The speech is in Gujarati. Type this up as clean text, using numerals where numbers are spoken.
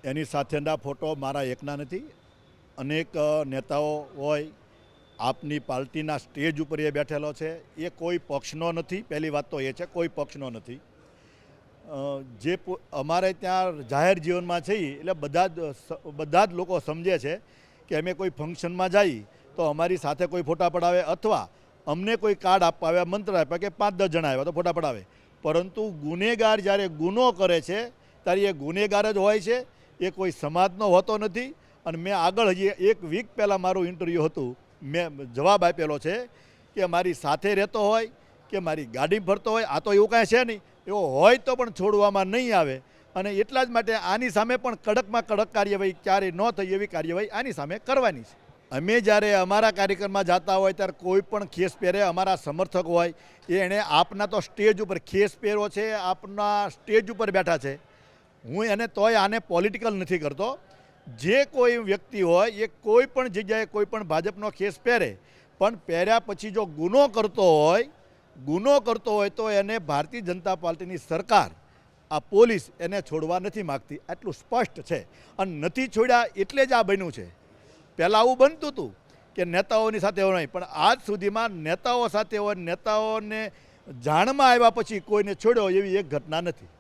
એની સાથેના ફોટો મારા એકના નથી. અનેક નેતાઓ હોય, આપની પાર્ટીના સ્ટેજ ઉપર એ બેઠેલો છે. એ કોઈ પક્ષનો નથી. પહેલી વાત તો એ છે, કોઈ પક્ષનો નથી. જે અમારે ત્યાં જાહેર જીવનમાં છે એટલે બધા જ લોકો સમજે છે કે અમે કોઈ ફંક્શનમાં જઈએ તો અમારી સાથે કોઈ ફોટા પડાવે અથવા અમને કોઈ કાર્ડ આપવા આવે, મંત્ર આપ્યા કે 5-10 જણા આવ્યા તો ફોટા પડાવે. પરંતુ ગુનેગાર જ્યારે ગુનો કરે છે ત્યારે એ ગુનેગાર જ હોય છે, એ કોઈ સમાજનો હોતો નથી. અને મેં આગળ હજી 1 વીક પહેલાં મારું ઇન્ટરવ્યૂ હતું, મેં જવાબ આપેલો છે કે મારી સાથે રહેતો હોય કે મારી ગાડી ફરતો હોય, આ તો એવું કાંઈ છે નહીં, એવો હોય તો પણ છોડવામાં નહીં આવે. અને એટલા જ માટે આની સામે પણ કડકમાં કડક કાર્યવાહી ક્યારેય ન થઈ એવી કાર્યવાહી આની સામે કરવાની છે. અમે જ્યારે અમારા કાર્યક્રમમાં જતા હોય ત્યારે કોઈ પણ ખેસ પહેરે, અમારા સમર્થક હોય એણે આપના તો સ્ટેજ ઉપર ખેસ પહેરો છે, આપના સ્ટેજ ઉપર બેઠા છે. હું એને તોય આને પોલિટિકલ નથી કરતો. જે કોઈ વ્યક્તિ હોય એ કોઈ પણ જગ્યાએ કોઈ પણ ભાજપનો ખેસ પહેરે, પણ પહેર્યા પછી જો ગુનો કરતો હોય તો એને ભારતીય જનતા પાર્ટીની સરકાર, આ પોલીસ એને છોડવા નથી માગતી. આટલું સ્પષ્ટ છે. અને નથી છોડ્યા એટલે જ આ બન્યું છે. પહેલાં આવું બનતું હતું કે નેતાઓની સાથે એવું નહીં, પણ આજ સુધીમાં નેતાઓ સાથે હોય, નેતાઓને જાણમાં આવ્યા પછી કોઈને છોડ્યો એવી એક ઘટના નથી.